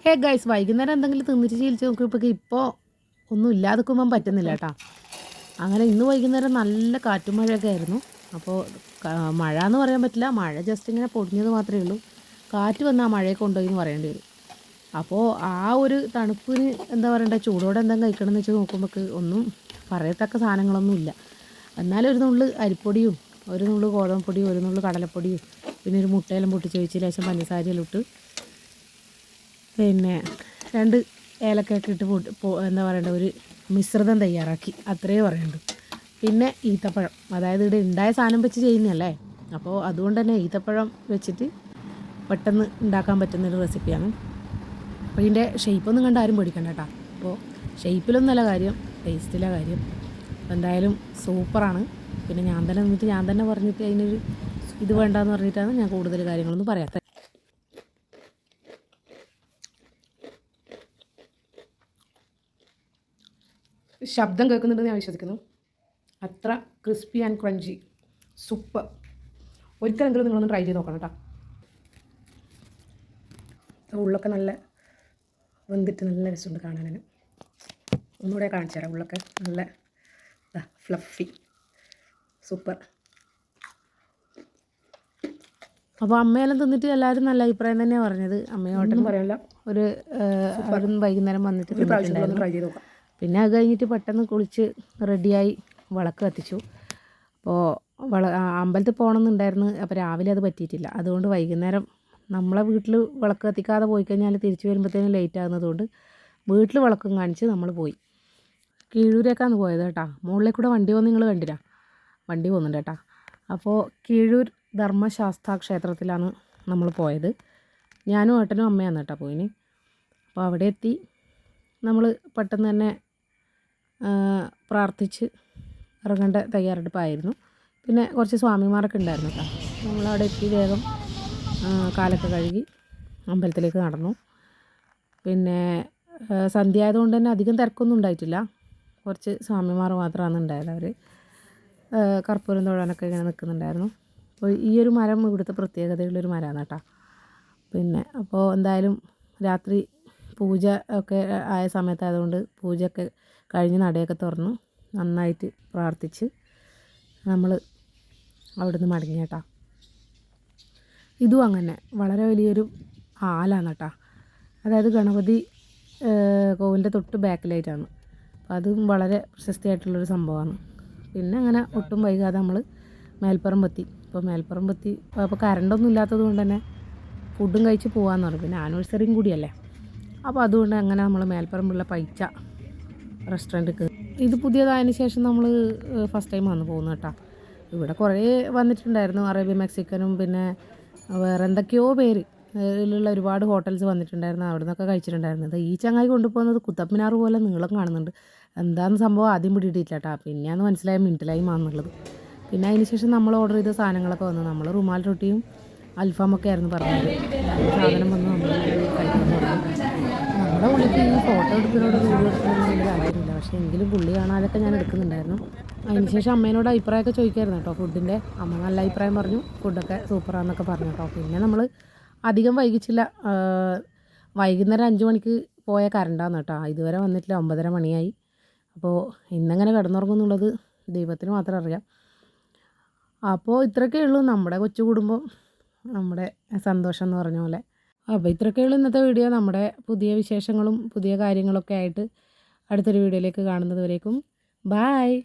Hey guys, വൈകുന്നേരം എന്തെങ്കിലും തിന്നിട്ട് ശീലിച്ച് നോക്കിയപ്പോൾ ഇപ്പോൾ ഒന്നും ഇല്ലാതെക്കുമ്പം പറ്റുന്നില്ല കേട്ടോ. അങ്ങനെ ഇന്ന് വൈകുന്നേരം നല്ല കാറ്റും മഴയൊക്കെ ആയിരുന്നു. അപ്പോൾ മഴ എന്ന് പറയാൻ പറ്റില്ല, മഴ ജസ്റ്റ് ഇങ്ങനെ പൊടിഞ്ഞത് മാത്രമേ ഉള്ളൂ. കാറ്റ് വന്ന് ആ മഴയെ കൊണ്ടുപോയി എന്ന് പറയേണ്ടി വരും. അപ്പോൾ ആ ഒരു തണുപ്പിന് എന്താ പറയണ്ടേ, ചൂടോടെ എന്തെങ്കിലും കഴിക്കണം എന്ന് വെച്ച് നോക്കുമ്പോൾ ഒന്നും പറയത്തക്ക സാധനങ്ങളൊന്നും ഇല്ല. എന്നാലും ഒരു നുള്ളു അരിപ്പൊടിയും ഒരു നുള്ളു ഗോതമ്പ് പൊടിയും ഒരു നുള്ളു കടലപ്പൊടിയും പിന്നെ ഒരു മുട്ടയെല്ലാം പൊട്ടിച്ച് വെച്ച് ലേശം പഞ്ചസാരയെല്ലാം ഇട്ട് പിന്നെ 2 ഏലക്കയൊക്കെ ഇട്ട് എന്താ പറയണ്ടേ ഒരു മിശ്രിതം തയ്യാറാക്കി, അത്രയേ പറയുള്ളൂ. പിന്നെ ഈത്തപ്പഴം, അതായത് ഇവിടെ ഉണ്ടായ സാധനം വെച്ച് ചെയ്യുന്നതല്ലേ, അപ്പോൾ അതുകൊണ്ട് തന്നെ ഈത്തപ്പഴം വെച്ചിട്ട് പെട്ടെന്ന് ഉണ്ടാക്കാൻ പറ്റുന്നൊരു റെസിപ്പിയാണ്. അപ്പോൾ ഇതിൻ്റെ ഷേപ്പൊന്നും കണ്ട് ആരും പേടിക്കണ്ട കേട്ടോ. അപ്പോൾ ഷേപ്പിലൊന്നുമല്ല കാര്യം, ടേസ്റ്റിലെ കാര്യം. എന്തായാലും സൂപ്പറാണ്. പിന്നെ ഞാൻ തന്നെ നിന്നിട്ട് ഞാൻ തന്നെ പറഞ്ഞിട്ട് അതിനൊരു ഇത് വേണ്ടാന്ന് പറഞ്ഞിട്ടാണ് ഞാൻ കൂടുതൽ കാര്യങ്ങളൊന്നും പറയാത്തത്. ശബ്ദം കേൾക്കുന്നുണ്ടെന്ന് ഞാൻ വിശ്വസിക്കുന്നു. അത്ര ക്രിസ്പി ആൻഡ് ക്രഞ്ചി, സൂപ്പർ. ഒരിക്കലെങ്കിലും നിങ്ങളൊന്ന് ട്രൈ ചെയ്ത് നോക്കണം കേട്ടോ. ഉള്ളൊക്കെ നല്ല വെന്തിട്ട് നല്ല രസമുണ്ട് കാണാൻ. ഒന്നുകൂടെ കാണിച്ചു തരാം. ഉള്ളൊക്കെ നല്ല ഫ്ലഫി, സൂപ്പർ. അപ്പോൾ അമ്മയെല്ലാം തിന്നിട്ട് എല്ലാവരും നല്ല അഭിപ്രായം തന്നെയാണ് പറഞ്ഞത്. അമ്മയോട്ടൊന്നും പറയാനില്ല, ഒരു വൈകുന്നേരം വന്നിട്ട് ട്രൈ ചെയ്ത് നോക്കാം. പിന്നെ അത് കഴിഞ്ഞിട്ട് പെട്ടെന്ന് കുളിച്ച് റെഡിയായി വിളക്ക് കത്തിച്ചു. അപ്പോൾ അമ്പലത്തിൽ പോകണമെന്നുണ്ടായിരുന്നു. അപ്പോൾ രാവിലെ അത് പറ്റിയിട്ടില്ല. അതുകൊണ്ട് വൈകുന്നേരം നമ്മളെ വീട്ടിൽ വിളക്ക് കത്തിക്കാതെ പോയി കഴിഞ്ഞാൽ തിരിച്ച് വരുമ്പോഴത്തേനും ലേറ്റ് ആകുന്നതുകൊണ്ട് വീട്ടിൽ വിളക്കും കാണിച്ച് നമ്മൾ പോയി. കീഴൂരേക്കാണ് പോയത് കേട്ടോ. മുകളിൽ കൂടെ വണ്ടി പോകുന്ന നിങ്ങൾ കണ്ടില്ല, വണ്ടി പോകുന്നുണ്ട് കേട്ടോ. അപ്പോൾ കീഴൂർ ധർമ്മശാസ്താ ക്ഷേത്രത്തിലാണ് നമ്മൾ പോയത്. ഞാനും ഏട്ടനും അമ്മയാണ് കേട്ടോ പോയിന്. അപ്പോൾ അവിടെ എത്തി നമ്മൾ പെട്ടെന്ന് തന്നെ പ്രാർത്ഥിച്ച് ഇറങ്ങേണ്ട തയ്യാറെടുപ്പായിരുന്നു. പിന്നെ കുറച്ച് സ്വാമിമാരൊക്കെ ഉണ്ടായിരുന്നു കേട്ടോ. നമ്മളവിടെ എത്തി വേഗം കാലൊക്കെ കഴുകി അമ്പലത്തിലേക്ക് നടന്നു. പിന്നെ സന്ധ്യ ആയതുകൊണ്ട് തന്നെ അധികം തിരക്കൊന്നും ഉണ്ടായിട്ടില്ല. കുറച്ച് സ്വാമിമാർ മാത്രമാണ് ഉണ്ടായത്. അവർ കർപ്പൂരം തൊഴാനൊക്കെ ഇങ്ങനെ നിൽക്കുന്നുണ്ടായിരുന്നു. അപ്പോൾ ഈ ഒരു മരം ഇവിടുത്തെ പ്രത്യേകതയുള്ളൊരു മരമാണ് കേട്ടോ. പിന്നെ അപ്പോൾ എന്തായാലും രാത്രി പൂജ ഒക്കെ ആയ സമയത്തായതുകൊണ്ട് പൂജയൊക്കെ കഴിഞ്ഞ് നടയൊക്കെ തുറന്ന് നന്നായിട്ട് പ്രാർത്ഥിച്ച് നമ്മൾ അവിടുന്ന് മടങ്ങി കേട്ടോ. ഇതും അങ്ങനെ വളരെ വലിയൊരു ആലാണ് കേട്ടോ. അതായത് ഗണപതി കോവിലിൻ്റെ തൊട്ട് ബാക്കിലായിട്ടാണ്. അപ്പോൾ അതും വളരെ പ്രശസ്തിയായിട്ടുള്ളൊരു സംഭവമാണ്. പിന്നെ അങ്ങനെ ഒട്ടും വൈകാതെ നമ്മൾ മേൽപ്പറമ്പെത്തി. ഇപ്പോൾ മേൽപ്പറമ്പെത്തി അപ്പോൾ കറണ്ടൊന്നും ഇല്ലാത്തത് കൊണ്ട് തന്നെ ഫുഡും കഴിച്ച് പോകാമെന്ന് പറഞ്ഞു. പിന്നെ ആനിവേഴ്സറിയും കൂടിയല്ലേ, അപ്പോൾ അതുകൊണ്ട് അങ്ങനെ നമ്മൾ മേൽപ്പറമ്പുള്ള പൈച്ച റെസ്റ്റോറൻറ്റ്. ഇത് പുതിയതായതിനു ശേഷം നമ്മൾ ഫസ്റ്റ് ടൈം വന്ന് പോകുന്നത് കേട്ടോ. ഇവിടെ കുറേ വന്നിട്ടുണ്ടായിരുന്നു, അറേബ്യൻ മെക്സിക്കനും പിന്നെ വേറെ എന്തൊക്കെയോ പേരിലുള്ള ഒരുപാട് ഹോട്ടൽസ് വന്നിട്ടുണ്ടായിരുന്നു. അവിടെ നിന്നൊക്കെ കഴിച്ചിട്ടുണ്ടായിരുന്നത്. ഈ ചങ്ങായി കൊണ്ടുപോകുന്നത് കുത്തബ് മിനാർ പോലെ നീളം കാണുന്നുണ്ട്. എന്താണെന്ന് സംഭവം ആദ്യം പിടിയിട്ടില്ല കേട്ടോ. പിന്നെയാണ് മനസ്സിലായ മിൻറ്റിലായിമാണെന്നുള്ളത്. പിന്നെ അതിന് ശേഷം നമ്മൾ ഓർഡർ ചെയ്ത സാധനങ്ങളൊക്കെ വന്നു. നമ്മൾ റുമാൽ റൊട്ടിയും അൽഫാമൊക്കെ ആയിരുന്നു പറഞ്ഞത്. സാധനം വന്ന് നമ്മൾ കഴിക്കാൻ തുടങ്ങി. നമ്മുടെ ഉള്ളിലേക്ക് ഈ ഫോട്ടോ എടുക്കുന്നതോട് വീഡിയോ എടുക്കുന്നതിന് വലിയ താല്പര്യമില്ല. പക്ഷേ എങ്കിലും പുള്ളി കാണാതൊക്കെ ഞാൻ എടുക്കുന്നുണ്ടായിരുന്നു. അതിനുശേഷം അമ്മേനോട് അഭിപ്രായമൊക്കെ ചോദിക്കായിരുന്നു കേട്ടോ ഫുഡിൻ്റെ. അമ്മ നല്ല അഭിപ്രായം പറഞ്ഞു, ഫുഡൊക്കെ സൂപ്പറാണെന്നൊക്കെ പറഞ്ഞു കേട്ടോ. പിന്നെ നമ്മൾ അധികം വൈകിച്ചില്ല. വൈകുന്നേരം 5 മണിക്ക് പോയ കറണ്ടാന്ന് കേട്ടോ. ഇതുവരെ വന്നിട്ടില്ല, 9:30 മണിയായി. അപ്പോൾ ഇന്നെങ്ങനെ കിടന്നുറങ്ങുന്നുള്ളത് ദൈവത്തിന് മാത്രം അറിയാം. അപ്പോൾ ഇത്രയൊക്കെ ഉള്ളൂ നമ്മുടെ കൊച്ചു കുടുംബം, നമ്മുടെ സന്തോഷം എന്ന് പറഞ്ഞ പോലെ. അപ്പോൾ ഇത്രയൊക്കെ ഉള്ളൂ ഇന്നത്തെ വീഡിയോ. നമ്മുടെ പുതിയ വിശേഷങ്ങളും പുതിയ കാര്യങ്ങളൊക്കെ ആയിട്ട് അടുത്തൊരു വീഡിയോയിലേക്ക് കാണുന്നത് വരേക്കും ബായ്.